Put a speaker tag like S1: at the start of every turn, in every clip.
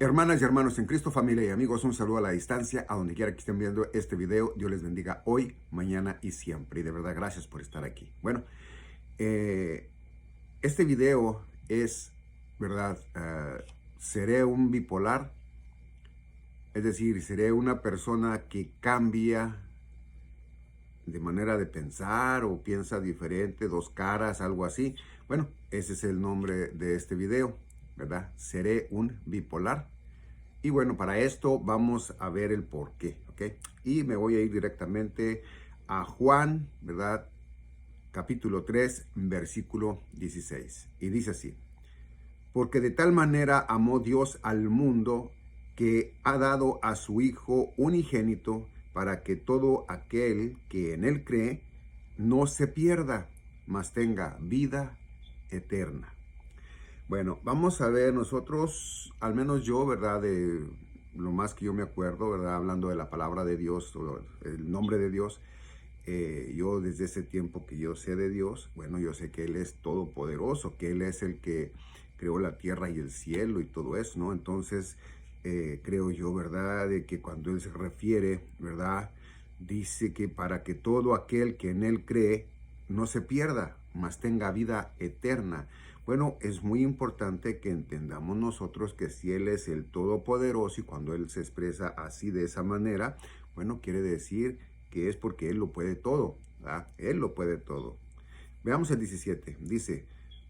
S1: Hermanas y hermanos en Cristo, familia y amigos, un saludo a la distancia, a donde quiera que estén viendo este video. Dios les bendiga hoy, mañana y siempre. Y de verdad, gracias por estar aquí. Bueno, eh, este video es, ¿verdad? Seré un bipolar, es decir, seré una persona que cambia de manera de pensar o piensa diferente, dos caras, algo así. Bueno, ese es el nombre de este video, ¿verdad? Seré un bipolar. Y bueno, para esto vamos a ver el por qué, ¿ok? Y me voy a ir directamente a Juan, ¿verdad? Capítulo 3, versículo 16. Y dice así: porque de tal manera amó Dios al mundo que ha dado a su Hijo unigénito para que todo aquel que en él cree no se pierda, mas tenga vida eterna. Bueno, vamos a ver nosotros, al menos yo, ¿verdad? De lo más que yo me acuerdo, ¿verdad? Hablando de la palabra de Dios, o el nombre de Dios, yo desde ese tiempo que yo sé de Dios, bueno, yo sé que Él es todopoderoso, que Él es el que creó la tierra y el cielo y todo eso, ¿no? Entonces, creo yo, ¿verdad? De que cuando Él se refiere, ¿verdad? Dice que para que todo aquel que en Él cree no se pierda, mas tenga vida eterna. Bueno, es muy importante que entendamos nosotros que si Él es el Todopoderoso y cuando Él se expresa así de esa manera, bueno, quiere decir que es porque Él lo puede todo, ¿verdad? Él lo puede todo. Veamos el 17, dice,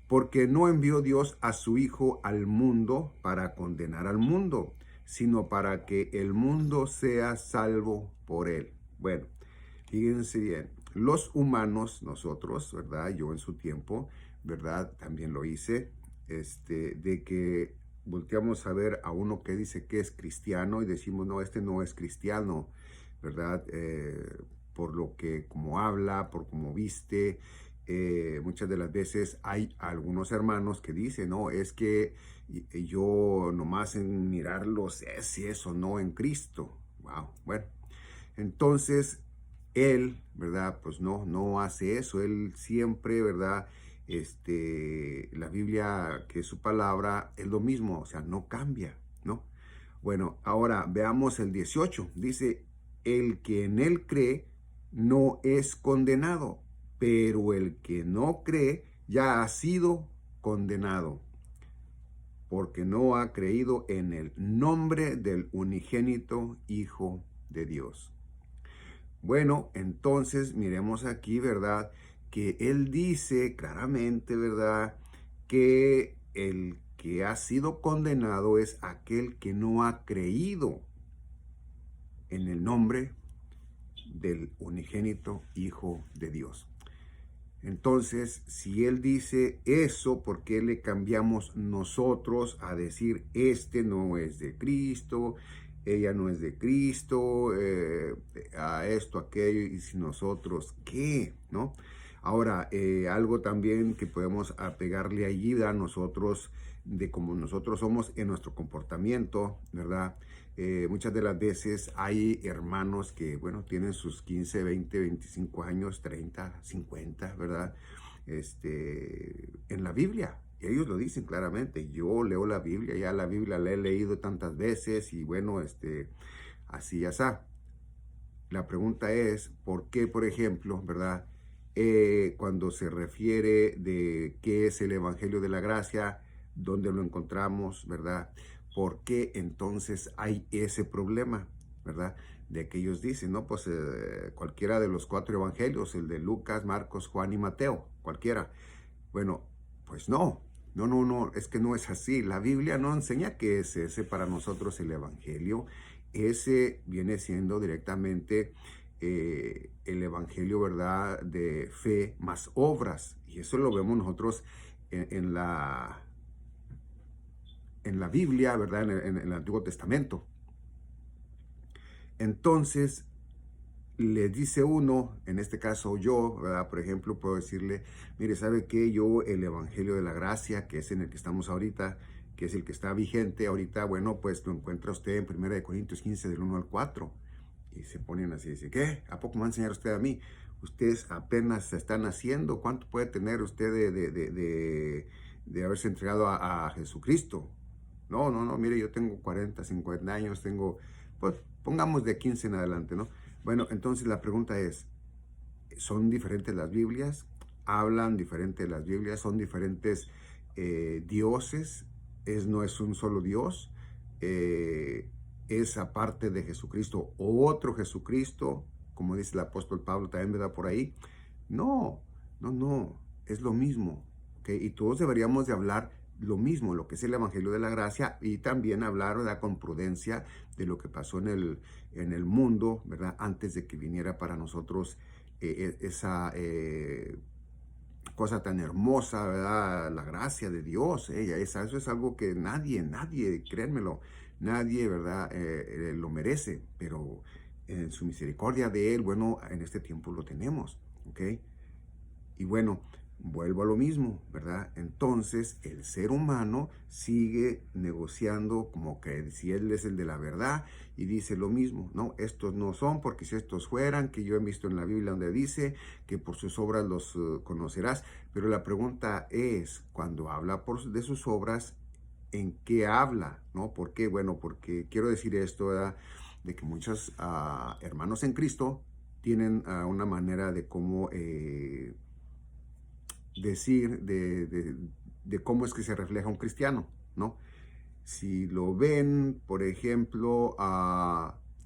S1: porque no envió Dios a su Hijo al mundo para condenar al mundo, sino para que el mundo sea salvo por Él. Bueno, fíjense bien, los humanos, nosotros, ¿verdad? Yo en su tiempo, ¿verdad? También lo hice, de que volteamos a ver a uno que dice que es cristiano y decimos, no, este no es cristiano, ¿verdad? Por lo que como habla, por cómo viste. Muchas de las veces hay algunos hermanos que dicen, no, es que yo nomás en mirarlos es si eso no en Cristo. Wow, bueno, entonces él, ¿verdad? Pues no hace eso. Él siempre, ¿verdad? La Biblia, que es su palabra, es lo mismo, o sea, no cambia, ¿no? Bueno, ahora veamos el 18. Dice, el que en él cree no es condenado, pero el que no cree ya ha sido condenado, porque no ha creído en el nombre del unigénito Hijo de Dios. Bueno, entonces miremos aquí, ¿verdad? Que él dice claramente, ¿verdad? Que el que ha sido condenado es aquel que no ha creído en el nombre del unigénito Hijo de Dios. Entonces, si él dice eso, ¿por qué le cambiamos nosotros a decir, este no es de Cristo, ella no es de Cristo, a esto, aquello, y si nosotros, ¿qué? ¿No? Ahora, algo también que podemos apegarle allí a nosotros, de cómo nosotros somos en nuestro comportamiento, ¿verdad? Muchas de las veces hay hermanos que, bueno, tienen sus 15, 20, 25 años, 30, 50, ¿verdad? En la Biblia. Y ellos lo dicen claramente. Yo leo la Biblia, ya la Biblia la he leído tantas veces y bueno, así ya está. La pregunta es, ¿por qué, por ejemplo, verdad? Cuando se refiere de qué es el Evangelio de la Gracia, dónde lo encontramos, ¿verdad? ¿Por qué entonces hay ese problema, ¿verdad? De que ellos dicen, no, pues cualquiera de los 4 evangelios, el de Lucas, Marcos, Juan y Mateo, cualquiera. Bueno, pues no, es que no es así. La Biblia no enseña que es ese para nosotros el evangelio. Ese viene siendo directamente el evangelio, ¿verdad? De fe más obras. Y eso lo vemos nosotros en la Biblia, ¿verdad? En el Antiguo Testamento. Entonces, le dice uno, en este caso yo, ¿verdad? Por ejemplo, puedo decirle, mire, ¿sabe qué? Yo el Evangelio de la Gracia, que es en el que estamos ahorita, que es el que está vigente ahorita, bueno, pues lo encuentra usted en 1 Corintios 15, del 1 al 4. Y se ponen así, dice, ¿qué? ¿A poco me va a enseñar usted a mí? Ustedes apenas se están haciendo. ¿Cuánto puede tener usted de haberse entregado a Jesucristo? No, no, no, mire, yo tengo 40, 50 años, tengo, pues pongamos de 15 en adelante, ¿no? Bueno, entonces la pregunta es, ¿son diferentes las Biblias? ¿Hablan diferentes las Biblias? ¿Son diferentes dioses? ¿No es un solo Dios? ¿Es aparte de Jesucristo otro Jesucristo? Como dice el apóstol Pablo, también me da por ahí. No, no, no, es lo mismo, ¿ok? Y todos deberíamos de hablar lo mismo, lo que es el Evangelio de la Gracia, y también hablar, ¿verdad?, con prudencia de lo que pasó en el mundo, ¿verdad?, antes de que viniera para nosotros esa cosa tan hermosa, ¿verdad?, la gracia de Dios. Eso es algo que nadie, créanmelo, nadie, ¿verdad?, lo merece, pero en su misericordia de Él, bueno, en este tiempo lo tenemos, ¿ok? Y bueno, vuelvo a lo mismo, ¿verdad? Entonces el ser humano sigue negociando como que si él es el de la verdad y dice lo mismo, no, estos no son, porque si estos fueran, que yo he visto en la Biblia donde dice que por sus obras los conocerás. Pero la pregunta es, cuando habla de sus obras, ¿en qué habla? ¿No? ¿Por qué? Bueno, porque quiero decir esto, ¿verdad?, de que muchos hermanos en Cristo tienen una manera de cómo decir de cómo es que se refleja un cristiano, ¿no? Si lo ven, por ejemplo,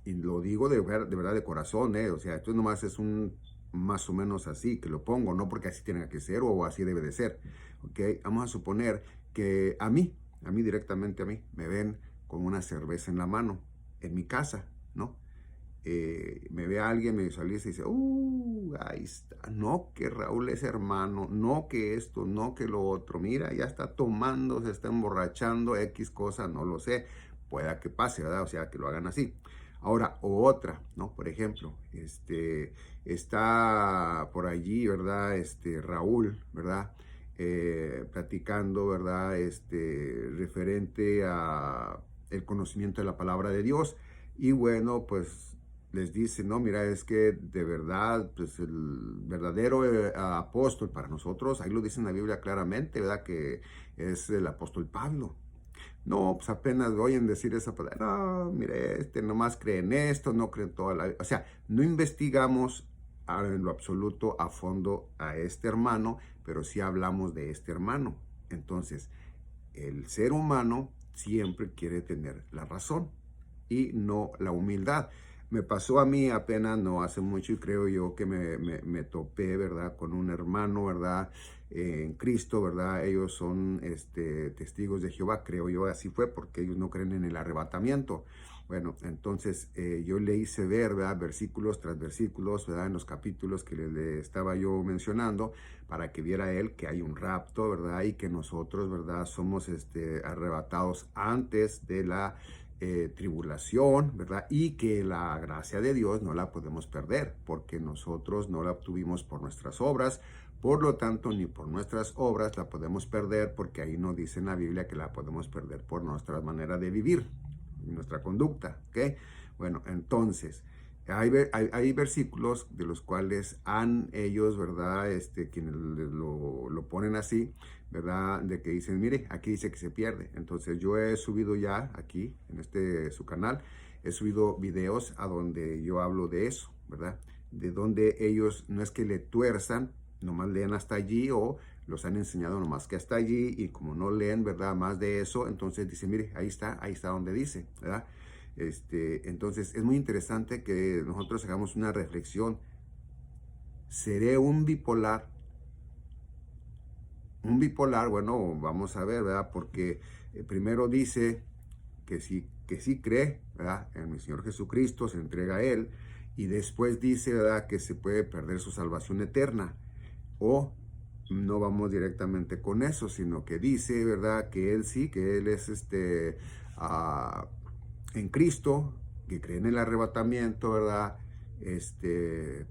S1: y lo digo de verdad de corazón, o sea, esto nomás es un más o menos así que lo pongo, no porque así tenga que ser o así debe de ser, ¿ok? Vamos a suponer que a mí directamente a mí, me ven con una cerveza en la mano, en mi casa, ¿no? Me ve a alguien, me visualiza y dice, ahí está, no que Raúl es hermano, no que esto, no que lo otro, mira, ya está tomando, se está emborrachando, X cosa, no lo sé, pueda que pase, ¿verdad? O sea, que lo hagan así. Ahora, o otra, ¿no? Por ejemplo, está por allí, ¿verdad? Raúl, ¿verdad? Platicando, ¿verdad? Referente a el conocimiento de la palabra de Dios. Y bueno, pues les dice, no, mira, es que de verdad, pues el verdadero apóstol para nosotros, ahí lo dice en la Biblia claramente, ¿verdad?, que es el apóstol Pablo. No, pues apenas oyen decir esa palabra, no, mire, nomás cree en esto, no cree en toda la... O sea, no investigamos en lo absoluto a fondo a este hermano, pero sí hablamos de este hermano. Entonces, el ser humano siempre quiere tener la razón y no la humildad. Me pasó a mí apenas no hace mucho y creo yo que me topé, ¿verdad?, con un hermano, ¿verdad?, en Cristo, ¿verdad? Ellos son testigos de Jehová, creo yo, así fue, porque ellos no creen en el arrebatamiento. Bueno, entonces yo le hice ver, ¿verdad?, versículos tras versículos, ¿verdad?, en los capítulos que le estaba yo mencionando, para que viera él que hay un rapto, ¿verdad?, y que nosotros, ¿verdad?, somos arrebatados antes de la tribulación, ¿verdad? Y que la gracia de Dios no la podemos perder, porque nosotros no la obtuvimos por nuestras obras, por lo tanto, ni por nuestras obras la podemos perder, porque ahí no dice en la Biblia que la podemos perder por nuestra manera de vivir, nuestra conducta, ¿ok? Bueno, entonces, hay versículos de los cuales han ellos, ¿verdad?, quienes lo ponen así, ¿verdad?, de que dicen, mire, aquí dice que se pierde. Entonces yo he subido ya aquí, en su canal, he subido videos a donde yo hablo de eso, ¿verdad? De donde ellos no es que le tuerzan, nomás leen hasta allí o los han enseñado nomás que hasta allí y como no leen, ¿verdad?, más de eso, entonces dicen, mire, ahí está donde dice, ¿verdad? Entonces es muy interesante que nosotros hagamos una reflexión. ¿Seré un bipolar? Un bipolar, bueno, vamos a ver, ¿verdad? Porque primero dice que sí cree, ¿verdad?, en mi Señor Jesucristo, se entrega a Él, y después dice, ¿verdad?, que se puede perder su salvación eterna. O no vamos directamente con eso, sino que dice, ¿verdad?, que Él sí, que Él es en Cristo, que cree en el arrebatamiento, ¿verdad?,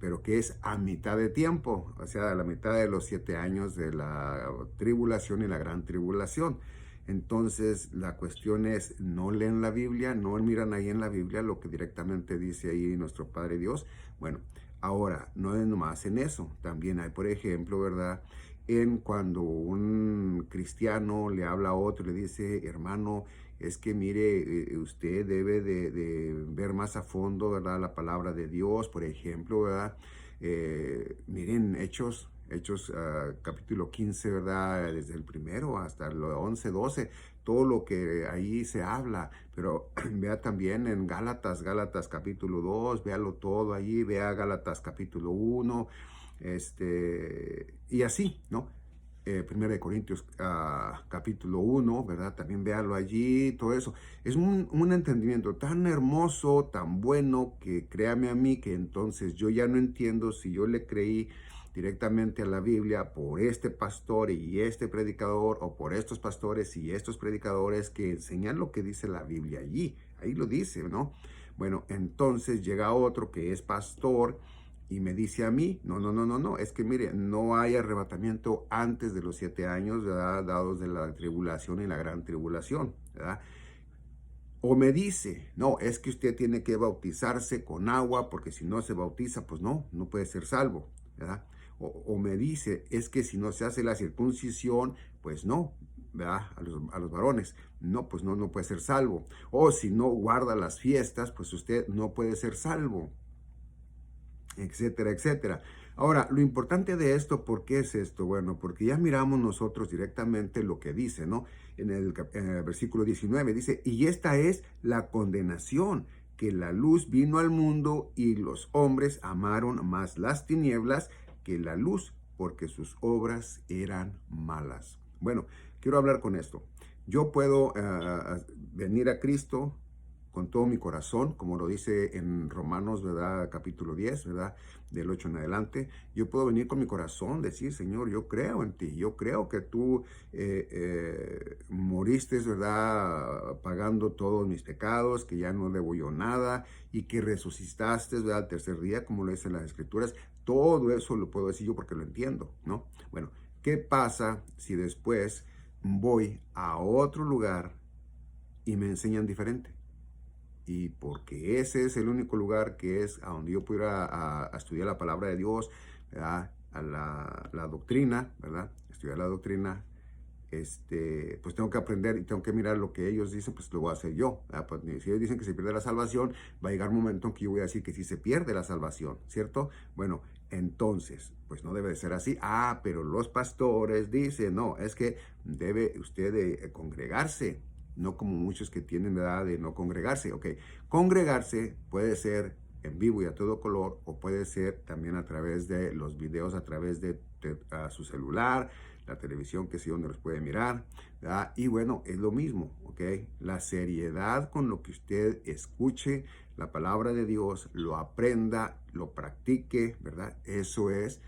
S1: pero que es a mitad de tiempo, o sea, a la mitad de los 7 años de la tribulación y la gran tribulación. Entonces, la cuestión es, no leen la Biblia, no miran ahí en la Biblia lo que directamente dice ahí nuestro Padre Dios. Bueno, ahora, no es nomás en eso, también hay, por ejemplo, ¿verdad?, en cuando un cristiano le habla a otro y le dice, hermano, es que mire, usted debe de ver más a fondo, ¿verdad? La palabra de Dios, por ejemplo, ¿verdad? Miren, Hechos capítulo 15, ¿verdad? Desde el primero hasta el 11, 12, todo lo que ahí se habla, pero vea también en Gálatas capítulo 2, véalo todo ahí, vea Gálatas capítulo 1, y así, ¿no? 1 Corintios capítulo 1, ¿verdad? También véalo allí, todo eso. Es un entendimiento tan hermoso, tan bueno, que créame a mí que entonces yo ya no entiendo si yo le creí directamente a la Biblia por este pastor y este predicador, o por estos pastores y estos predicadores que enseñan lo que dice la Biblia allí. Ahí lo dice, ¿no? Bueno, entonces llega otro que es pastor y me dice a mí, no, es que mire, no hay arrebatamiento antes de los 7 años, ¿verdad? Dados de la tribulación y la gran tribulación, ¿verdad? O me dice, no, es que usted tiene que bautizarse con agua, porque si no se bautiza, pues no puede ser salvo, ¿verdad? O me dice, es que si no se hace la circuncisión, pues no, ¿verdad? A los varones, no, pues no puede ser salvo. O si no guarda las fiestas, pues usted no puede ser salvo, etcétera, etcétera. Ahora, lo importante de esto, ¿por qué es esto? Bueno, porque ya miramos nosotros directamente lo que dice, ¿no? En el versículo 19 dice, y esta es la condenación, que la luz vino al mundo y los hombres amaron más las tinieblas que la luz, porque sus obras eran malas. Bueno, quiero hablar con esto. Yo puedo venir a Cristo con todo mi corazón, como lo dice en Romanos, ¿verdad? Capítulo 10, ¿verdad? Del 8 en adelante. Yo puedo venir con mi corazón, decir, Señor, yo creo en ti, yo creo que tú moriste, ¿verdad? Pagando todos mis pecados, que ya no debo yo nada, y que resucitaste, ¿verdad? Al tercer día, como lo dicen las Escrituras. Todo eso lo puedo decir yo porque lo entiendo, ¿no? Bueno, ¿qué pasa si después voy a otro lugar y me enseñan diferente? Y porque ese es el único lugar que es a donde yo puedo ir a estudiar la palabra de Dios, ¿verdad? A la doctrina, ¿verdad? Estudiar la doctrina, pues tengo que aprender y tengo que mirar lo que ellos dicen, pues lo voy a hacer yo, ¿verdad? Pues si ellos dicen que se pierde la salvación, va a llegar un momento en que yo voy a decir que sí se pierde la salvación, ¿cierto? Bueno, entonces, pues no debe de ser así. Pero los pastores dicen, no, es que debe usted de congregarse, no como muchos que tienen edad de no congregarse. Ok, congregarse puede ser en vivo y a todo color, o puede ser también a través de los videos, a través de su celular, la televisión, que sí, donde los puede mirar, ¿verdad? Y bueno, es lo mismo, ¿ok? La seriedad con lo que usted escuche la palabra de Dios, lo aprenda, lo practique, ¿verdad? Eso es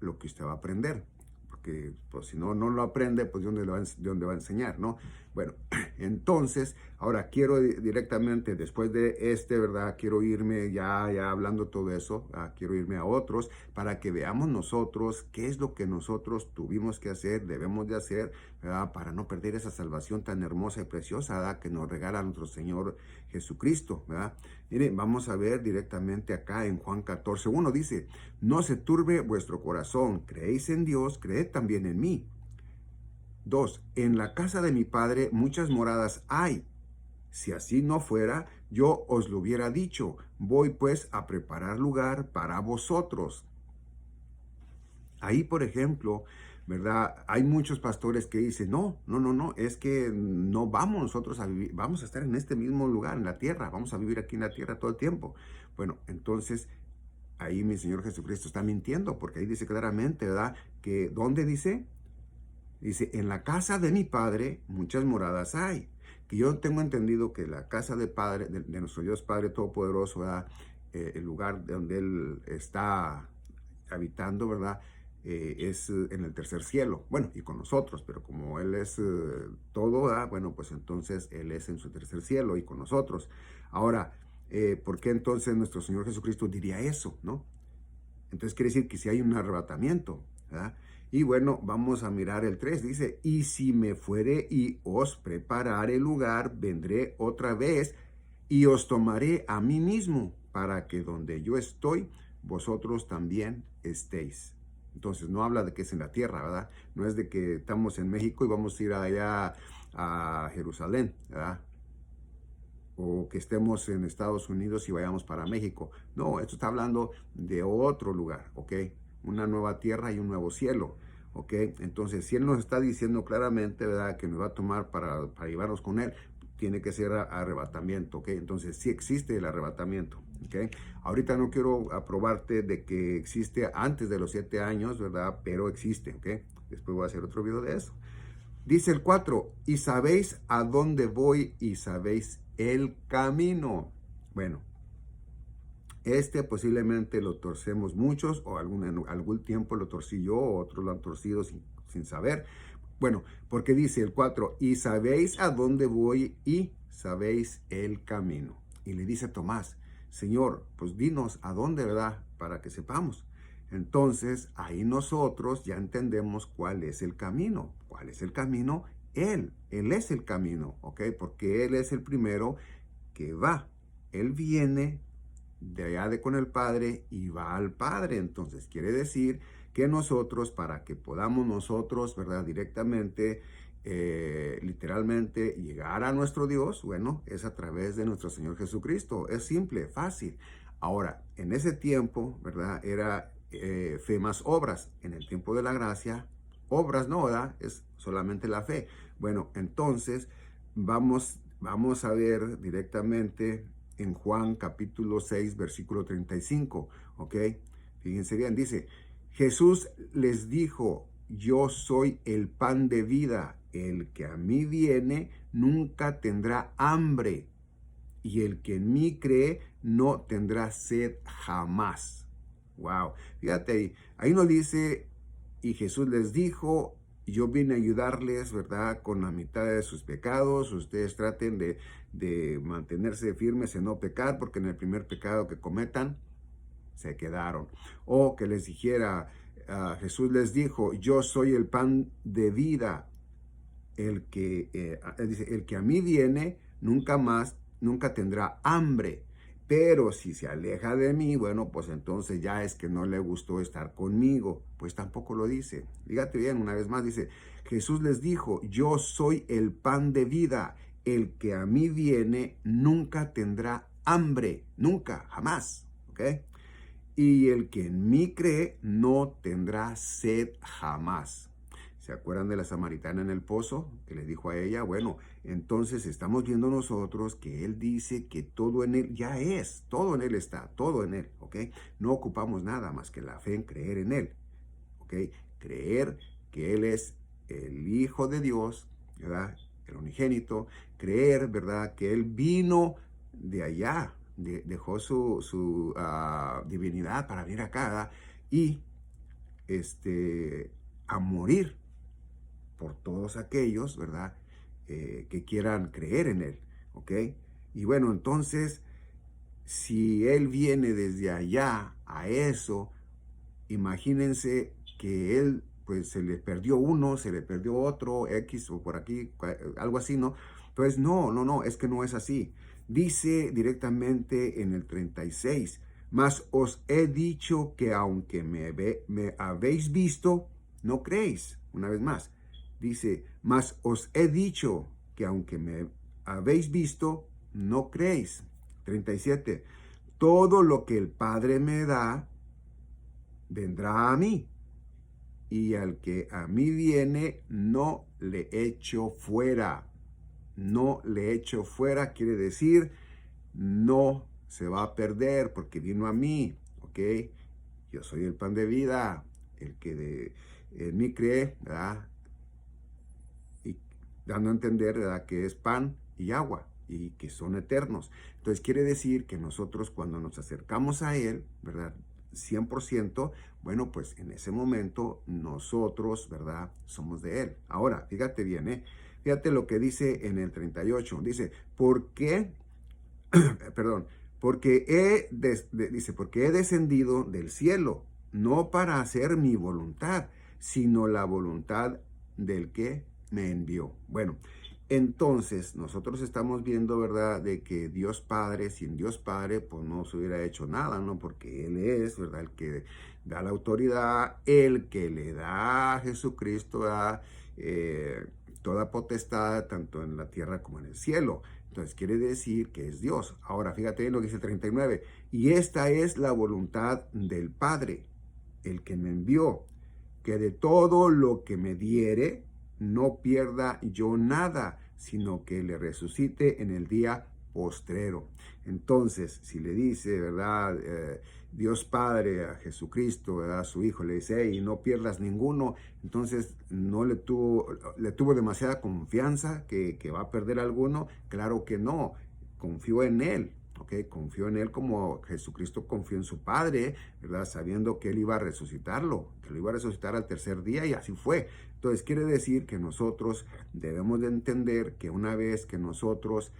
S1: lo que usted va a aprender. Porque pues, si no lo aprende, pues ¿de dónde va a enseñar, no? Bueno, entonces, ahora quiero directamente, después de ¿verdad? Quiero irme ya hablando todo eso, quiero irme a otros, para que veamos nosotros qué es lo que nosotros tuvimos que hacer, debemos de hacer, ¿verdad? Para no perder esa salvación tan hermosa y preciosa, ¿verdad? Que nos regala nuestro Señor Jesucristo, ¿verdad? Miren, vamos a ver directamente acá en Juan 14:1, dice, no se turbe vuestro corazón, creéis en Dios, creed también en mí. 2. En la casa de mi Padre muchas moradas hay. Si así no fuera, yo os lo hubiera dicho. Voy pues a preparar lugar para vosotros. Ahí, por ejemplo, ¿verdad? Hay muchos pastores que dicen, no, es que no vamos nosotros a vivir, vamos a estar en este mismo lugar, en la tierra, vamos a vivir aquí en la tierra todo el tiempo. Bueno, entonces ahí mi Señor Jesucristo está mintiendo, porque ahí dice claramente, ¿verdad? Que, ¿dónde dice? Dice, en la casa de mi Padre muchas moradas hay. Que yo tengo entendido que la casa de Padre, de nuestro Dios Padre Todopoderoso, ¿verdad? El lugar donde Él está habitando, ¿verdad? Es en el tercer cielo. Bueno, y con nosotros, pero como Él es todo, ¿verdad? Bueno, pues entonces Él es en su tercer cielo y con nosotros. Ahora, ¿por qué entonces nuestro Señor Jesucristo diría eso, no? Entonces quiere decir que si hay un arrebatamiento, ¿verdad? Y bueno, vamos a mirar el 3, dice, y si me fuere y os preparare lugar, vendré otra vez y os tomaré a mí mismo, para que donde yo estoy, vosotros también estéis. Entonces, no habla de que es en la tierra, ¿verdad? No es de que estamos en México y vamos a ir allá a Jerusalén, ¿verdad? O que estemos en Estados Unidos y vayamos para México. No, esto está hablando de otro lugar, ¿ok? Una nueva tierra y un nuevo cielo, ¿ok? Entonces, si Él nos está diciendo claramente, ¿verdad?, que nos va a tomar para llevarnos con Él, tiene que ser arrebatamiento, ¿ok? Entonces, sí existe el arrebatamiento, ¿ok? Ahorita no quiero aprobarte de que existe antes de los 7 años, ¿verdad? Pero existe, ¿ok? Después voy a hacer otro video de eso. Dice el 4, y sabéis a dónde voy y sabéis el camino. Bueno, posiblemente lo torcemos muchos, o algún tiempo lo torcí yo, o otros lo han torcido sin saber. Bueno, porque dice el 4, y sabéis a dónde voy y sabéis el camino. Y le dice Tomás, Señor, pues dinos a dónde, ¿verdad? Para que sepamos. Entonces, ahí nosotros ya entendemos cuál es el camino. ¿Cuál es el camino? Él es el camino, ¿ok? Porque Él es el primero que va. Él viene de allá con el Padre y va al Padre. Entonces, quiere decir que nosotros, para que podamos nosotros, ¿verdad?, directamente, literalmente llegar a nuestro Dios, bueno, es a través de nuestro Señor Jesucristo. Es simple, fácil. Ahora, en ese tiempo, ¿verdad?, era fe más obras. En el tiempo de la gracia, obras no, ¿verdad?, es solamente la fe. Bueno, entonces vamos a ver directamente en Juan capítulo 6, versículo 35, ¿ok? Fíjense bien, dice, Jesús les dijo, yo soy el pan de vida, el que a mí viene nunca tendrá hambre, y el que en mí cree no tendrá sed jamás. Wow, fíjate ahí nos dice, y Jesús les dijo, yo vine a ayudarles, ¿verdad?, con la mitad de sus pecados. Ustedes traten de mantenerse firmes en no pecar, porque en el primer pecado que cometan, se quedaron. O que les dijera, Jesús les dijo, yo soy el pan de vida, el que a mí viene, nunca tendrá hambre. Pero si se aleja de mí, bueno, pues entonces ya es que no le gustó estar conmigo. Pues tampoco lo dice. Fíjate bien, una vez más dice, Jesús les dijo, yo soy el pan de vida. El que a mí viene nunca tendrá hambre. Nunca, jamás. ¿Ok? Y el que en mí cree no tendrá sed jamás. ¿Se acuerdan de la samaritana en el pozo? Que le dijo a ella, bueno, entonces estamos viendo nosotros que Él dice que todo en Él ya es, todo en Él está, todo en Él, ¿ok? No ocupamos nada más que la fe en creer en Él, ¿ok? Creer que Él es el Hijo de Dios, ¿verdad?, el unigénito, creer, ¿verdad?, que Él vino de allá, dejó su divinidad para venir acá, ¿verdad?, y a morir por todos aquellos, ¿verdad?, que quieran creer en Él, ¿ok? Y bueno, entonces, si Él viene desde allá a eso, imagínense que Él, pues, se le perdió uno, se le perdió otro, X o por aquí, algo así, ¿no? Entonces, no, es que no es así. Dice directamente en el 36, mas os he dicho que aunque me habéis visto, no creéis. Una vez más, dice, mas os he dicho que aunque me habéis visto, no creéis. 37, todo lo que el Padre me da, vendrá a mí, y al que a mí viene, no le echo fuera. No le echo fuera quiere decir, no se va a perder porque vino a mí, ¿ok? Yo soy el pan de vida, el que en mí cree, ¿verdad?, y dando a entender, ¿verdad?, que es pan y agua y que son eternos. Entonces quiere decir que nosotros cuando nos acercamos a Él, ¿verdad?, 100%, bueno, pues en ese momento nosotros, ¿verdad?, somos de Él. Ahora, fíjate bien, fíjate lo que dice en el 38. Dice, ¿por qué? Perdón, dice, porque he descendido del cielo, no para hacer mi voluntad, sino la voluntad del que me envió. Bueno, Entonces, nosotros estamos viendo, ¿verdad?, de que Dios Padre, sin Dios Padre, pues no se hubiera hecho nada, ¿no? Porque Él es, ¿verdad?, el que da la autoridad, el que le da a Jesucristo, ¿verdad?, toda potestad, tanto en la tierra como en el cielo. Entonces, quiere decir que es Dios. Ahora, fíjate bien lo que dice el 39. Y esta es la voluntad del Padre, el que me envió, que de todo lo que me diere, no pierda yo nada, sino que le resucite en el día postrero. Entonces, si le dice, ¿verdad? Dios Padre a Jesucristo, ¿verdad? A su Hijo, le dice, hey, no pierdas ninguno, entonces no le tuvo demasiada confianza que va a perder alguno. Claro que no, confió en Él. Okay, confió en Él como Jesucristo confió en su Padre, ¿verdad? Sabiendo que Él iba a resucitarlo, que lo iba a resucitar al tercer día, y así fue. Entonces quiere decir que nosotros debemos de entender que una vez que nosotros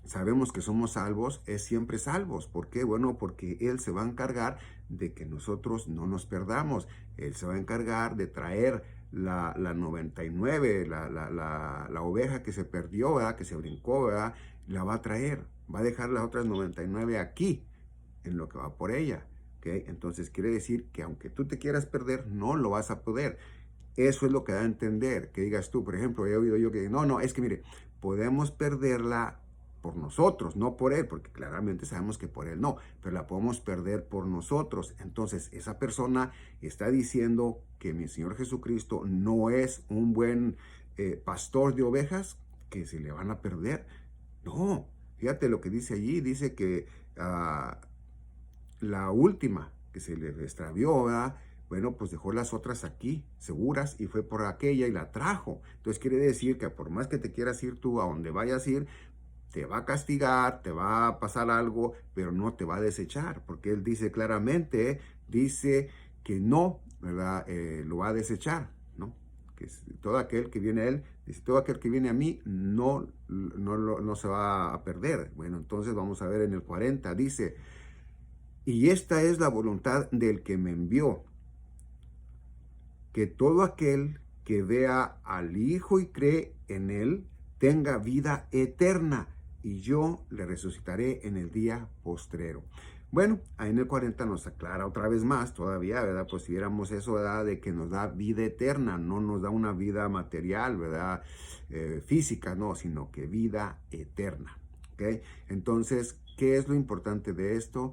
S1: sabemos que somos salvos, es siempre salvos. ¿Por qué? Bueno, porque Él se va a encargar de que nosotros no nos perdamos. Él se va a encargar de traer la 99, la oveja que se perdió, ¿verdad? Que se brincó, ¿verdad? La va a traer. Va a dejar las otras 99 aquí, en lo que va por ella. ¿Okay? Entonces quiere decir que aunque tú te quieras perder, no lo vas a poder. Eso es lo que da a entender. Que digas tú, por ejemplo, he oído yo que no, es que mire, podemos perderla por nosotros, no por Él, porque claramente sabemos que por Él no, pero la podemos perder por nosotros. Entonces esa persona está diciendo que mi Señor Jesucristo no es un buen pastor de ovejas que se le van a perder. No, fíjate lo que dice allí, dice que la última que se le extravió, ¿verdad? Bueno, pues dejó las otras aquí, seguras, y fue por aquella y la trajo. Entonces quiere decir que por más que te quieras ir tú a donde vayas a ir, te va a castigar, te va a pasar algo, pero no te va a desechar, porque Él dice claramente, dice que no, ¿verdad? Lo va a desechar, ¿no? Que todo aquel que viene a Él, dice, todo aquel que viene a mí no se va a perder. Bueno, entonces vamos a ver en el 40, dice, y esta es la voluntad del que me envió, que todo aquel que vea al Hijo y cree en Él, tenga vida eterna, y yo le resucitaré en el día postrero. Bueno, ahí en el 40 nos aclara otra vez más, todavía, ¿verdad? Pues si viéramos eso, ¿verdad? De que nos da vida eterna, no nos da una vida material, ¿verdad? Física, no, sino que vida eterna, ¿ok? Entonces, ¿qué es lo importante de esto?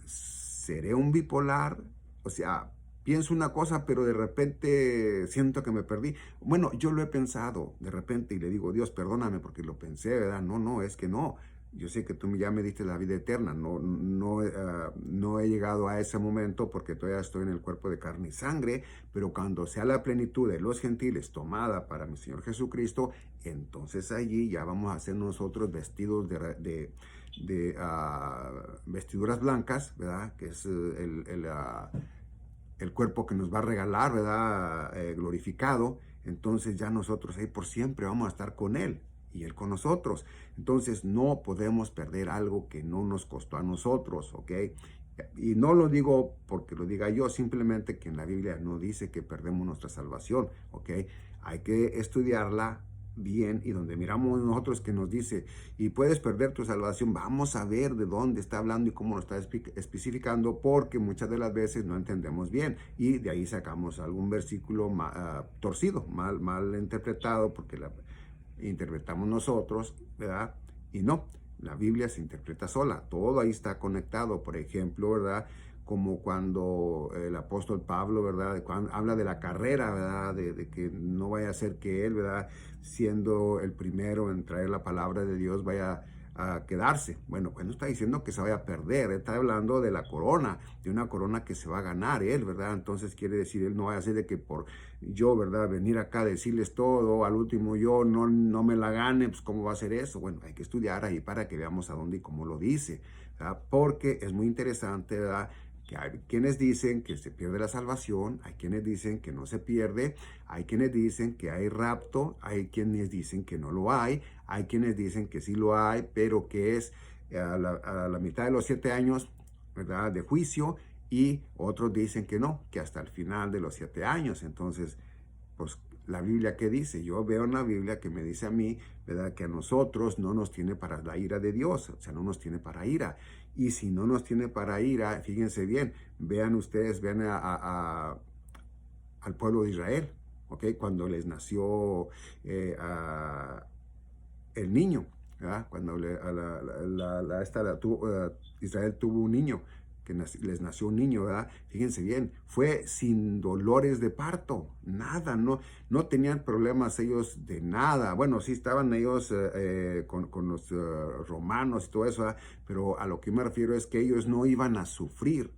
S1: ¿Seré un bipolar? O sea, pienso una cosa, pero de repente siento que me perdí. Bueno, yo lo he pensado de repente y le digo, Dios, perdóname porque lo pensé, ¿verdad? No, es que no. Yo sé que tú ya me diste la vida eterna. No he llegado a ese momento porque todavía estoy en el cuerpo de carne y sangre, pero cuando sea la plenitud de los gentiles tomada para mi Señor Jesucristo, entonces allí ya vamos a ser nosotros vestidos de vestiduras blancas, ¿verdad? Que es el cuerpo que nos va a regalar, ¿verdad? Glorificado. Entonces ya nosotros ahí por siempre vamos a estar con Él y Él con nosotros. Entonces no podemos perder algo que no nos costó a nosotros, ¿ok? Y no lo digo porque lo diga yo, simplemente que en la Biblia no dice que perdemos nuestra salvación, ¿ok? Hay que estudiarla bien, y donde miramos nosotros que nos dice, y puedes perder tu salvación, vamos a ver de dónde está hablando y cómo lo está especificando, porque muchas de las veces no entendemos bien, y de ahí sacamos algún versículo torcido, mal interpretado, porque la interpretamos nosotros, ¿verdad? Y no, la Biblia se interpreta sola, todo ahí está conectado. Por ejemplo, ¿verdad? Como cuando el apóstol Pablo, ¿verdad? Cuando habla de la carrera, ¿verdad? De que no vaya a ser que él, ¿verdad? Siendo el primero en traer la palabra de Dios, vaya a quedarse. Bueno, pues no está diciendo que se vaya a perder, él está hablando de la corona, de una corona que se va a ganar él, ¿verdad? Entonces quiere decir, él no va a hacer de que por yo, ¿verdad? Venir acá a decirles todo, al último yo no me la gane, pues ¿cómo va a ser eso? Bueno, hay que estudiar ahí para que veamos a dónde y cómo lo dice, ¿verdad? Porque es muy interesante, ¿verdad? Que hay quienes dicen que se pierde la salvación, hay quienes dicen que no se pierde, hay quienes dicen que hay rapto, hay quienes dicen que no lo hay quienes dicen que sí lo hay, pero que es a la mitad de los 7 años, ¿verdad? De juicio, y otros dicen que no, que hasta el final de los 7 años. Entonces, pues la Biblia que dice. Yo veo en la Biblia que me dice a mí, ¿verdad? Que a nosotros no nos tiene para la ira de Dios, o sea, no nos tiene para ira. Y si no nos tiene para ira, fíjense bien, vean ustedes, vean al pueblo de Israel, ¿ok? Cuando les nació el niño, ¿verdad? Cuando Israel tuvo un niño, les nació un niño, ¿verdad? Fíjense bien, fue sin dolores de parto, nada, no tenían problemas ellos de nada. Bueno, sí estaban ellos con los romanos y todo eso, ¿verdad? Pero a lo que me refiero es que ellos no iban a sufrir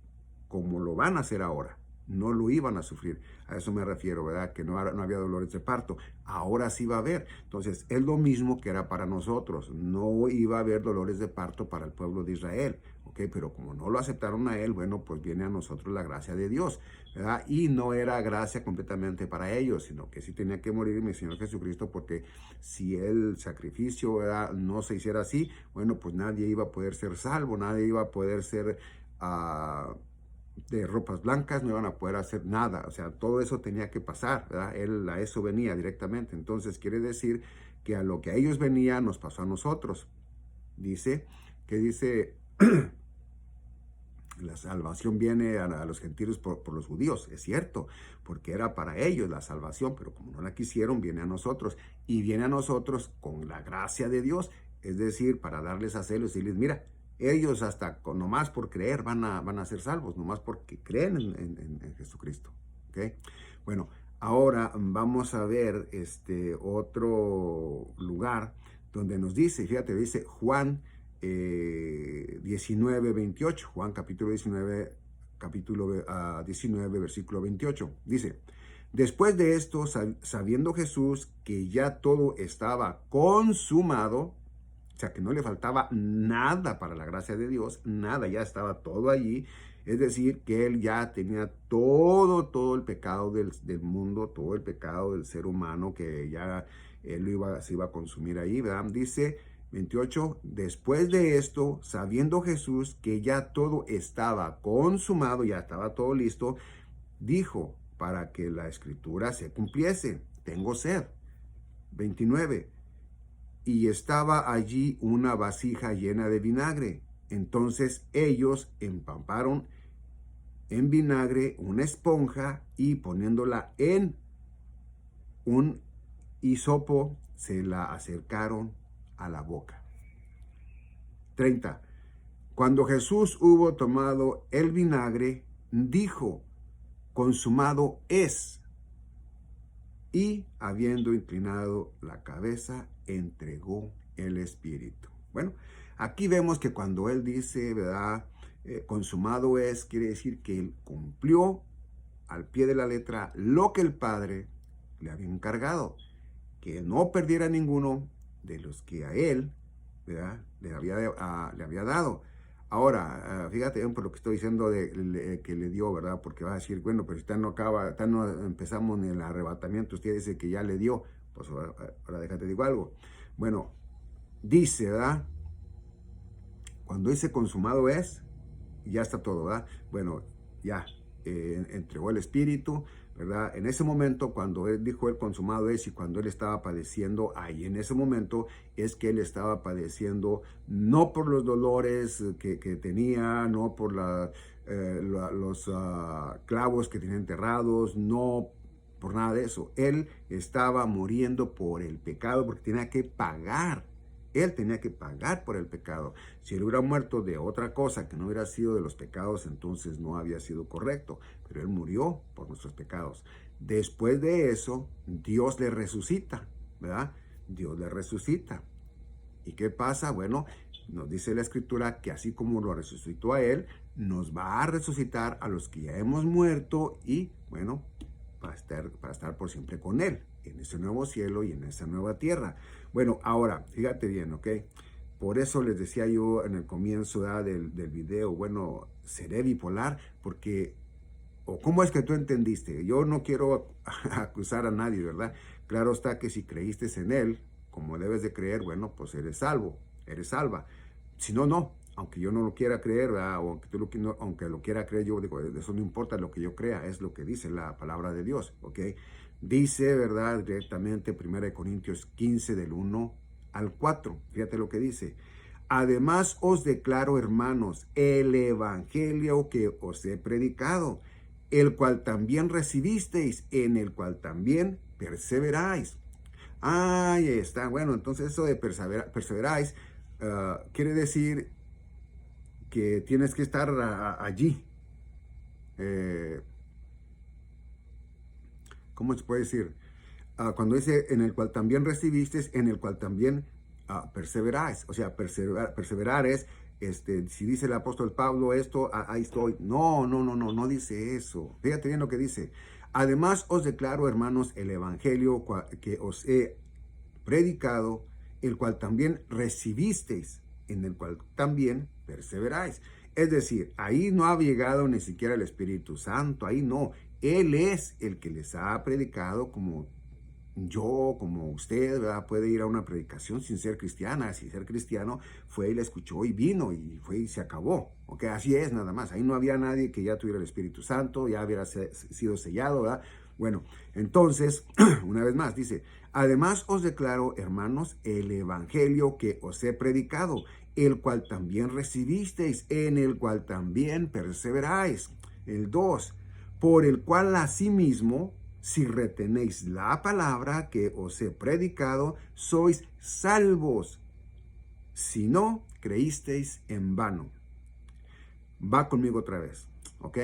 S1: como lo van a hacer ahora. No lo iban a sufrir. A eso me refiero, ¿verdad? Que no había dolores de parto. Ahora sí va a haber. Entonces, es lo mismo que era para nosotros. No iba a haber dolores de parto para el pueblo de Israel. ¿Ok? Pero como no lo aceptaron a él, bueno, pues viene a nosotros la gracia de Dios, ¿verdad? Y no era gracia completamente para ellos, sino que sí tenía que morir mi Señor Jesucristo, porque si el sacrificio, ¿verdad?, no se hiciera así, bueno, pues nadie iba a poder ser salvo, nadie iba a poder ser de ropas blancas, no iban a poder hacer nada. O sea, todo eso tenía que pasar, ¿verdad? Él a eso venía directamente. Entonces quiere decir que a lo que a ellos venía nos pasó a nosotros. Dice la salvación viene a los gentiles por los judíos, es cierto, porque era para ellos la salvación, pero como no la quisieron, viene a nosotros, y viene a nosotros con la gracia de Dios, es decir, para darles a celos y decirles, mira, ellos hasta nomás por creer van a ser salvos, nomás porque creen en Jesucristo. ¿Okay? Bueno, ahora vamos a ver otro lugar donde nos dice, fíjate, dice Juan 19:28, Juan capítulo 19, versículo 28, dice, después de esto, sabiendo Jesús que ya todo estaba consumado, o sea, que no le faltaba nada para la gracia de Dios, nada, ya estaba todo allí. Es decir, que él ya tenía todo el pecado del mundo, todo el pecado del ser humano, que ya él se iba a consumir ahí, ¿verdad? Dice 28, después de esto, sabiendo Jesús que ya todo estaba consumado, ya estaba todo listo, dijo, para que la escritura se cumpliese, tengo sed. 29, y estaba allí una vasija llena de vinagre. Entonces ellos empaparon en vinagre una esponja y poniéndola en un hisopo, se la acercaron a la boca. 30. Cuando Jesús hubo tomado el vinagre, dijo, consumado es. Y habiendo inclinado la cabeza, entregó el espíritu. Bueno, aquí vemos que cuando él dice, ¿verdad? Consumado es, quiere decir que él cumplió al pie de la letra lo que el Padre le había encargado, que no perdiera ninguno de los que a él, ¿verdad?, le había dado. Ahora, fíjate por lo que estoy diciendo que le dio, ¿verdad? Porque va a decir, bueno, pero si no empezamos en el arrebatamiento, usted dice que ya le dio. Pues ahora déjate digo algo. Bueno, dice, ¿verdad? Cuando dice consumado es, ya está todo, ¿verdad? Bueno, ya entregó el espíritu, ¿verdad? En ese momento, cuando él dijo el consumado es, y cuando él estaba padeciendo, ahí en ese momento es que él estaba padeciendo no por los dolores que tenía, no por los clavos que tenía enterrados, no por nada de eso. Él estaba muriendo por el pecado porque tenía que pagar. Él tenía que pagar por el pecado. Si él hubiera muerto de otra cosa que no hubiera sido de los pecados, entonces no había sido correcto. Pero él murió por nuestros pecados. Después de eso, Dios le resucita, ¿verdad? Dios le resucita. ¿Y qué pasa? Bueno, nos dice la Escritura que así como lo resucitó a él, nos va a resucitar a los que ya hemos muerto y, bueno, para estar por siempre con él, en ese nuevo cielo y en esa nueva tierra. Bueno, ahora, fíjate bien, ¿ok? Por eso les decía yo en el comienzo del video, bueno, seré bipolar, porque, o ¿cómo es que tú entendiste? Yo no quiero acusar a nadie, ¿verdad? Claro está que si creíste en él, como debes de creer, bueno, pues eres salvo, eres salva. Si no, no. Aunque yo no lo quiera creer, ¿verdad? O aunque lo quiera creer, yo digo, eso no importa lo que yo crea, es lo que dice la palabra de Dios, ¿ok? Dice, ¿verdad? Directamente 1 Corintios 15 del 1 al 4. Fíjate lo que dice. Además os declaro, hermanos, el evangelio que os he predicado, el cual también recibisteis, en el cual también perseveráis. Ahí está. Bueno, entonces eso de perseveráis quiere decir que tienes que estar allí. ¿Cómo se puede decir? Cuando dice en el cual también recibiste, en el cual también perseveráis. O sea, perseverar es, si dice el apóstol Pablo esto, ahí estoy. No dice eso. Fíjate bien lo que dice. Además os declaro, hermanos, el evangelio que os he predicado, el cual también recibisteis, en el cual también perseveráis. Es decir, ahí no ha llegado ni siquiera el Espíritu Santo, ahí no. Él es el que les ha predicado, como yo, como usted, ¿verdad? Puede ir a una predicación sin ser cristiana. Sin ser cristiano, fue y la escuchó y vino y fue y se acabó. ¿Ok? Así es, nada más. Ahí no había nadie que ya tuviera el Espíritu Santo, ya hubiera sido sellado, ¿verdad? Bueno, entonces, una vez más, dice, además os declaro, hermanos, el evangelio que os he predicado, el cual también recibisteis, en el cual también perseveráis. El 2, por el cual asimismo, si retenéis la palabra que os he predicado, sois salvos. Si no, creísteis en vano. Va conmigo otra vez, ¿ok?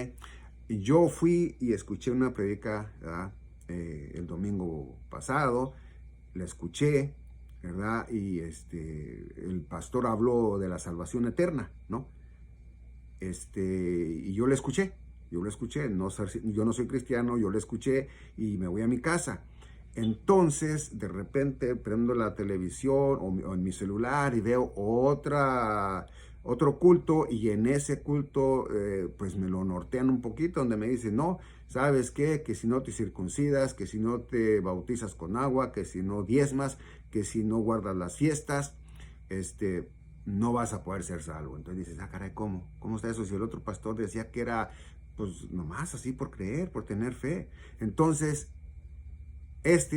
S1: Yo fui y escuché una predica, el domingo pasado, la escuché, ¿verdad? Y el pastor habló de la salvación eterna, ¿no? Y yo lo escuché, no, yo no soy cristiano, yo lo escuché y me voy a mi casa. Entonces, de repente, prendo la televisión o en mi celular y veo otro culto, y en ese culto, pues me lo nortean un poquito, donde me dicen, no, ¿sabes qué? Que si no te circuncidas, que si no te bautizas con agua, que si no diezmas, que si no guardas las fiestas, no vas a poder ser salvo. Entonces dices, caray, ¿cómo? ¿Cómo está eso? Si el otro pastor decía que era, pues, nomás así por creer, por tener fe. Entonces,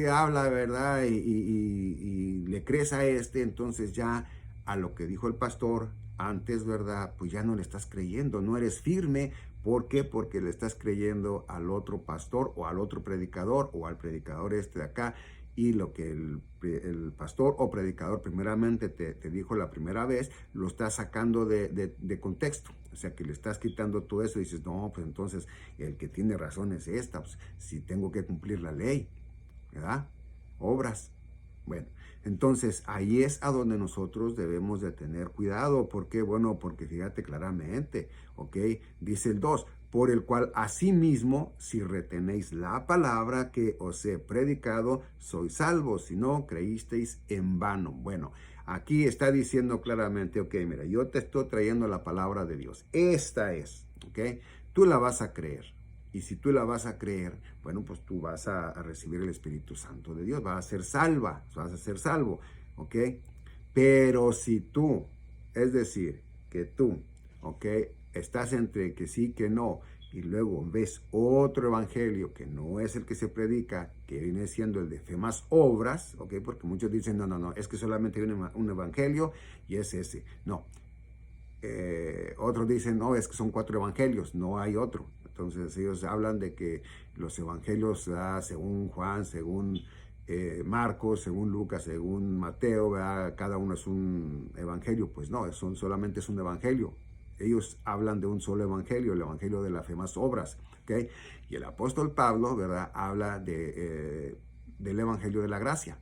S1: habla, ¿verdad? Y le crees a entonces ya a lo que dijo el pastor antes, ¿verdad? Pues ya no le estás creyendo, no eres firme. ¿Por qué? Porque le estás creyendo al otro pastor o al otro predicador o al predicador de acá, y lo que el pastor o predicador primeramente te dijo la primera vez, lo estás sacando de contexto. O sea, que le estás quitando todo eso y dices, no, pues entonces el que tiene razón es pues, si tengo que cumplir la ley, ¿verdad? Obras. Bueno, entonces ahí es a donde nosotros debemos de tener cuidado. ¿Por qué? Bueno, porque fíjate claramente, ¿ok? Dice el 2, por el cual asimismo, si retenéis la palabra que os he predicado, sois salvos, si no, creísteis en vano. Bueno, aquí está diciendo claramente, ok, mira, yo te estoy trayendo la palabra de Dios. Esta es, ¿ok? Tú la vas a creer. Y si tú la vas a creer, bueno, pues tú vas a recibir el Espíritu Santo de Dios, vas a ser vas a ser salvo, ¿ok? Pero si tú, es decir, que tú, ¿ok? Estás entre que sí, que no, y luego ves otro evangelio que no es el que se predica, que viene siendo el de fe más obras, ¿ok? Porque muchos dicen, no, es que solamente hay un evangelio y es ese. No. Otros dicen, no, es que son 4 evangelios, no hay otro. Entonces ellos hablan de que los evangelios, según Juan, según Marcos, según Lucas, según Mateo, cada uno es un evangelio. Pues no, solamente es un evangelio. Ellos hablan de un solo evangelio, el evangelio de la fe más obras, ¿okay? Y el apóstol Pablo, ¿verdad?, habla del evangelio de la gracia.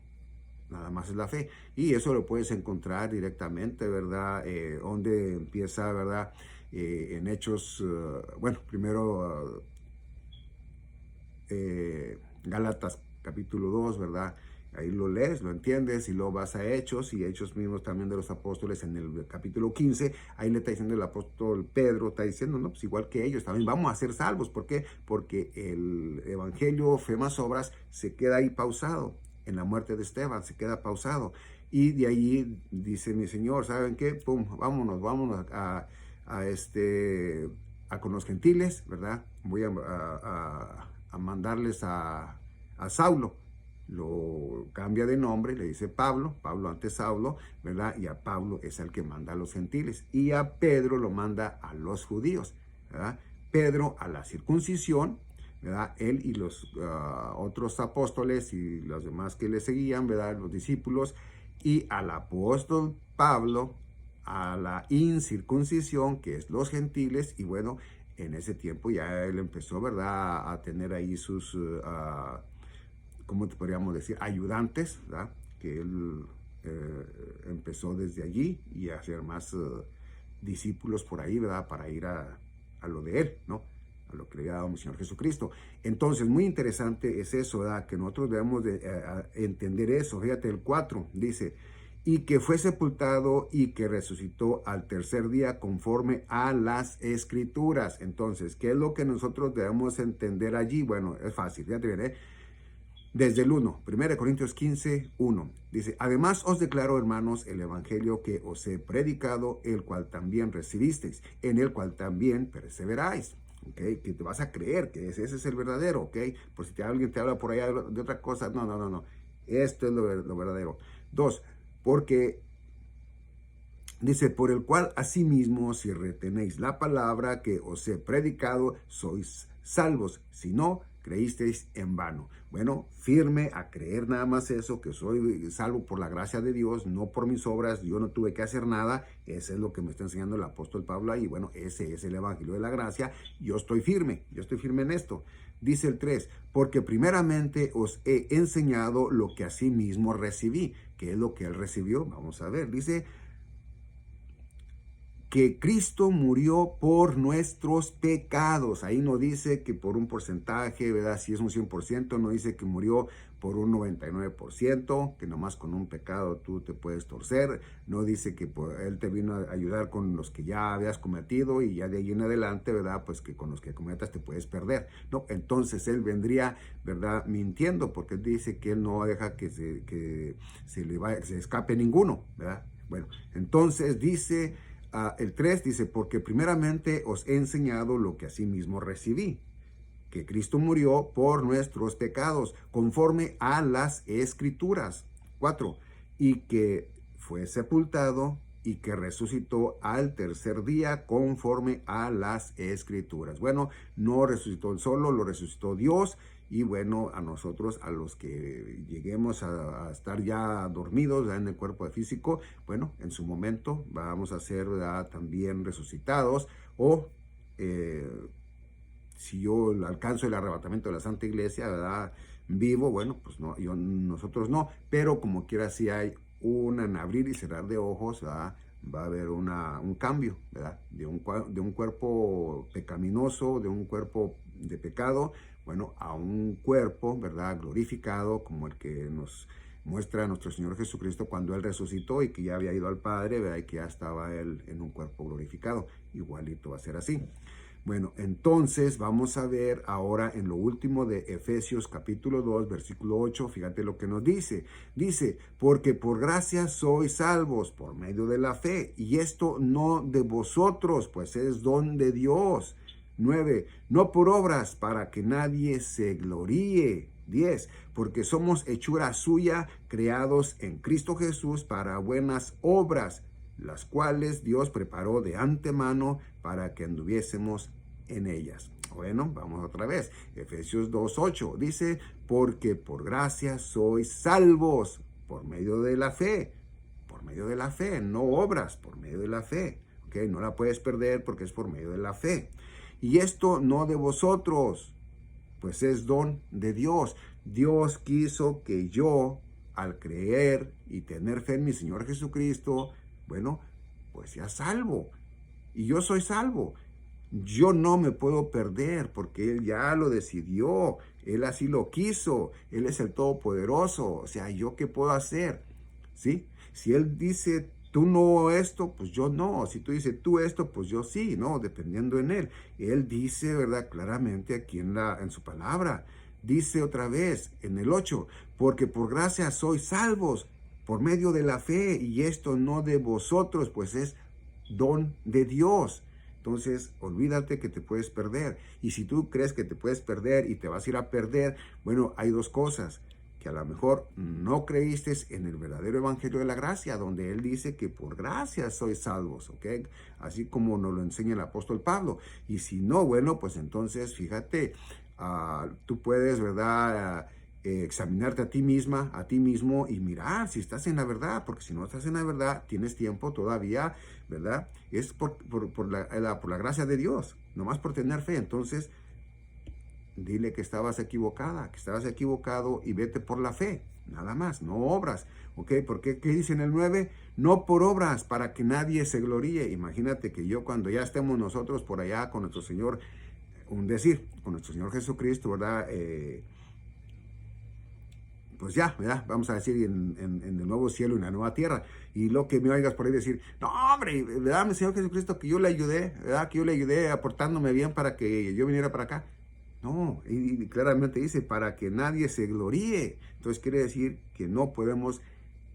S1: Nada más es la fe. Y eso lo puedes encontrar directamente, ¿verdad? Donde empieza, ¿verdad? En Hechos, bueno, primero Gálatas capítulo 2, ¿verdad? Ahí lo lees, lo entiendes, y luego vas a Hechos, y Hechos mismos también de los apóstoles en el capítulo 15, ahí le está diciendo el apóstol Pedro, está diciendo, no, pues igual que ellos, también vamos a ser salvos. ¿Por qué? Porque el evangelio, fe más obras, se queda ahí pausado. En la muerte de Esteban se queda pausado. Y de ahí dice mi Señor, ¿saben qué? Pum, vámonos con los gentiles, ¿verdad? Voy a mandarles a a Saulo. Lo cambia de nombre, le dice Pablo, Pablo antes Saulo, ¿verdad? Y a Pablo es el que manda a los gentiles. Y a Pedro lo manda a los judíos, ¿verdad? Pedro a la circuncisión, ¿verdad? Él y los otros apóstoles y los demás que le seguían, ¿verdad? Los discípulos. Y al apóstol Pablo a la incircuncisión, que es los gentiles. Y bueno, en ese tiempo ya él empezó, ¿verdad? A tener ahí sus... ¿cómo te podríamos decir? Ayudantes, ¿verdad? Que él empezó desde allí y a hacer más discípulos por ahí, ¿verdad? Para ir a lo de él, ¿no? A lo que le había dado mi Señor Jesucristo. Entonces, muy interesante es eso, ¿verdad? Que nosotros debemos de entender eso. Fíjate, el 4 dice, y que fue sepultado y que resucitó al tercer día conforme a las Escrituras. Entonces, ¿qué es lo que nosotros debemos entender allí? Bueno, es fácil, fíjate bien, Desde el 1, 1 Corintios 15, 1, dice, además os declaro, hermanos, el evangelio que os he predicado, el cual también recibisteis, en el cual también perseveráis. ¿Okay? Que te vas a creer que ese es el verdadero, ¿ok? Por si alguien te habla por allá de otra cosa, no. Esto es lo verdadero. 2, porque dice, por el cual asimismo, si retenéis la palabra que os he predicado, sois salvos. Si no, creísteis en vano. Bueno, firme a creer nada más eso, que soy salvo por la gracia de Dios, no por mis obras, yo no tuve que hacer nada. Eso es lo que me está enseñando el apóstol Pablo ahí. Bueno, ese es el evangelio de la gracia. Yo estoy firme en esto. Dice el 3, porque primeramente os he enseñado lo que asimismo recibí. ¿Qué es lo que él recibió? Vamos a ver, dice, que Cristo murió por nuestros pecados. Ahí no dice que por un porcentaje, ¿verdad? Si es un 100%, no dice que murió por un 99%, que nomás con un pecado tú te puedes torcer. No dice que Él te vino a ayudar con los que ya habías cometido y ya de ahí en adelante, ¿verdad? Pues que con los que cometas te puedes perder. No, entonces Él vendría, ¿verdad? Mintiendo, porque Él dice que Él no deja que se escape ninguno, ¿verdad? Bueno, entonces dice... el 3 dice, porque primeramente os he enseñado lo que asimismo recibí, que Cristo murió por nuestros pecados, conforme a las Escrituras. 4, y que fue sepultado y que resucitó al tercer día, conforme a las Escrituras. Bueno, no resucitó él solo, lo resucitó Dios. Y bueno, a nosotros, a los que lleguemos a estar ya dormidos, ¿verdad? En el cuerpo físico, bueno, en su momento vamos a ser, ¿verdad? También resucitados. O si yo alcanzo el arrebatamiento de la Santa Iglesia, ¿verdad? Vivo, bueno, pues no, nosotros no. Pero como quiera, si hay un abrir y cerrar de ojos, ¿verdad? Va a haber un cambio, ¿verdad? De un cuerpo pecaminoso, de un cuerpo de pecado, bueno, a un cuerpo, ¿verdad? Glorificado, como el que nos muestra nuestro Señor Jesucristo cuando Él resucitó y que ya había ido al Padre, ¿verdad? Y que ya estaba Él en un cuerpo glorificado. Igualito va a ser así. Bueno, entonces vamos a ver ahora en lo último de Efesios capítulo 2, versículo 8, fíjate lo que nos dice. Dice, porque por gracia sois salvos por medio de la fe, y esto no de vosotros, pues es don de Dios. 9, no por obras para que nadie se gloríe. 10, porque somos hechura suya, creados en Cristo Jesús para buenas obras, las cuales Dios preparó de antemano para que anduviésemos en ellas. Bueno, vamos otra vez. Efesios 2:8 dice, porque por gracia sois salvos por medio de la fe. Por medio de la fe, no obras, por medio de la fe. ¿Okay? No la puedes perder porque es por medio de la fe. Y esto no de vosotros, pues es don de Dios. Dios quiso que yo, al creer y tener fe en mi Señor Jesucristo, bueno, pues sea salvo. Y yo soy salvo. Yo no me puedo perder porque Él ya lo decidió. Él así lo quiso. Él es el Todopoderoso. O sea, ¿yo qué puedo hacer? ¿Sí? Si Él dice, tú no esto, pues yo no. Si tú dices, tú esto, pues yo sí, ¿no? Dependiendo en Él. Él dice, ¿verdad? Claramente aquí en su palabra. Dice otra vez en el 8, porque por gracia sois salvos por medio de la fe, y esto no de vosotros, pues es don de Dios. entonces olvídate que te puedes perder. Y si tú crees que te puedes perder y te vas a ir a perder, bueno, hay dos cosas. Que a lo mejor no creíste en el verdadero evangelio de la gracia, donde él dice que por gracia sois salvos, ¿ok? Así como nos lo enseña el apóstol Pablo. Y si no, bueno, pues entonces fíjate, tú puedes, ¿verdad? Examinarte a ti misma, a ti mismo y mirar si estás en la verdad, porque si no estás en la verdad, tienes tiempo todavía, ¿verdad? Es por la gracia de Dios, nomás por tener fe. Entonces, dile que estabas equivocada, que estabas equivocado y vete por la fe, nada más, no obras, ¿ok? Porque ¿qué dice en el 9? No por obras, para que nadie se gloríe. Imagínate que yo cuando ya estemos nosotros por allá con nuestro Señor, con nuestro Señor Jesucristo, ¿verdad? Pues ya, ¿verdad? Vamos a decir en el nuevo cielo y la nueva tierra. Y lo que me oigas por ahí decir, no, hombre, ¿verdad, mi Señor Jesucristo, que yo le ayudé, ¿verdad? Que yo le ayudé aportándome bien para que yo viniera para acá? No, y claramente dice, para que nadie se gloríe. Entonces quiere decir que no podemos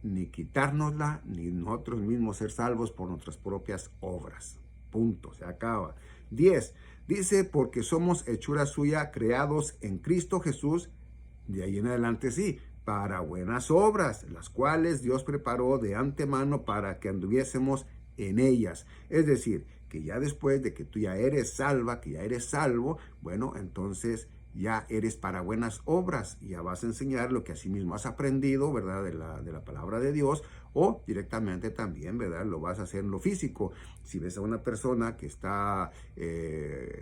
S1: ni quitárnosla, ni nosotros mismos ser salvos por nuestras propias obras. Punto, se acaba. 10, dice, porque somos hechura suya, creados en Cristo Jesús, de ahí en adelante sí, para buenas obras, las cuales Dios preparó de antemano para que anduviésemos en ellas. Es decir, que ya después de que tú ya eres salva, que ya eres salvo, bueno, entonces ya eres para buenas obras, ya vas a enseñar lo que asimismo has aprendido, ¿verdad? De la palabra de Dios, o directamente también, ¿verdad? Lo vas a hacer en lo físico. Si ves a una persona que está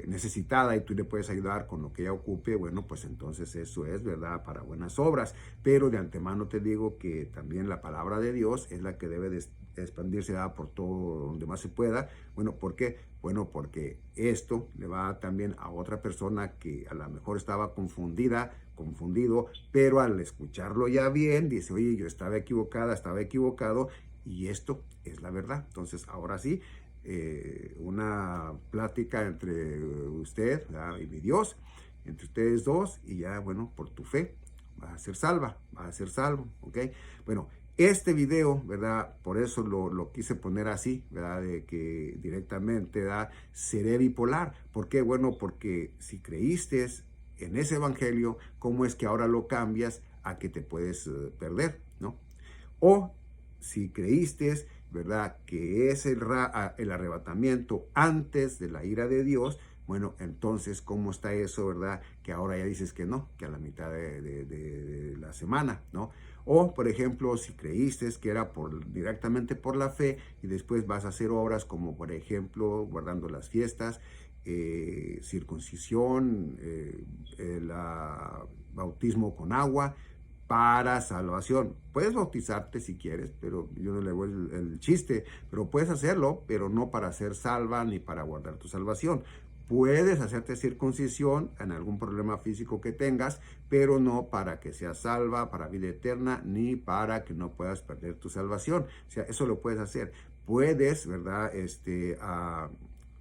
S1: necesitada y tú le puedes ayudar con lo que ella ocupe, bueno, pues entonces eso es, ¿verdad? Para buenas obras. Pero de antemano te digo que también la palabra de Dios es la que debe de expandirse por todo donde más se pueda. Bueno, ¿por qué? Bueno, porque esto le va también a otra persona que a lo mejor estaba confundido, pero al escucharlo ya bien, dice, oye, yo estaba equivocada, estaba equivocado, y esto es la verdad. Entonces, ahora sí, una plática entre usted, ¿verdad? Y mi Dios, entre ustedes dos, y ya, bueno, por tu fe, vas a ser salva, vas a ser salvo, ¿ok? Bueno, este video, ¿verdad? Por eso lo quise poner así, ¿verdad? De que directamente, ¿verdad? Seré bipolar. ¿Por qué? Bueno, porque si creíste en ese evangelio, ¿cómo es que ahora lo cambias a que te puedes perder, ¿no? O si creíste, ¿verdad? Que es el arrebatamiento antes de la ira de Dios, bueno, entonces, ¿cómo está eso, verdad? Que ahora ya dices que no, que a la mitad de la semana, ¿no? O, por ejemplo, si creíste que era directamente por la fe y después vas a hacer obras como, por ejemplo, guardando las fiestas, circuncisión, el bautismo con agua para salvación. Puedes bautizarte si quieres, pero yo no le voy el chiste, pero puedes hacerlo, pero no para ser salva ni para guardar tu salvación. Puedes hacerte circuncisión en algún problema físico que tengas, pero no para que seas salva, para vida eterna, ni para que no puedas perder tu salvación. O sea, eso lo puedes hacer. Puedes, ¿verdad?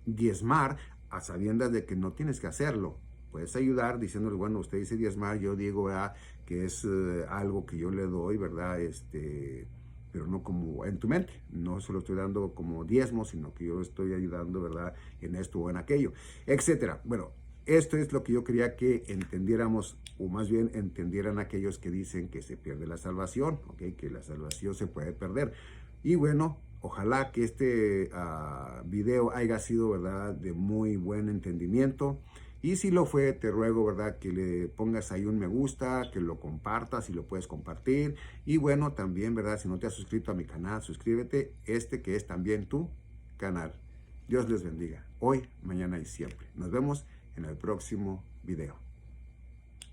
S1: Diezmar a sabiendas de que no tienes que hacerlo. Puedes ayudar diciéndole, bueno, usted dice diezmar, yo digo, ¿verdad? Que es algo que yo le doy, ¿verdad? Pero no como en tu mente, no se lo estoy dando como diezmo, sino que yo estoy ayudando, ¿verdad? En esto o en aquello, etcétera. Bueno, esto es lo que yo quería que entendiéramos, o más bien entendieran aquellos que dicen que se pierde la salvación, ¿ok? Que la salvación se puede perder. Y bueno, ojalá que este video haya sido, ¿verdad? De muy buen entendimiento. Y si lo fue, te ruego, ¿verdad? Que le pongas ahí un me gusta, que lo compartas, si lo puedes compartir. Y bueno, también, ¿verdad? Si no te has suscrito a mi canal, suscríbete, que es también tu canal. Dios les bendiga, hoy, mañana y siempre. Nos vemos en el próximo video.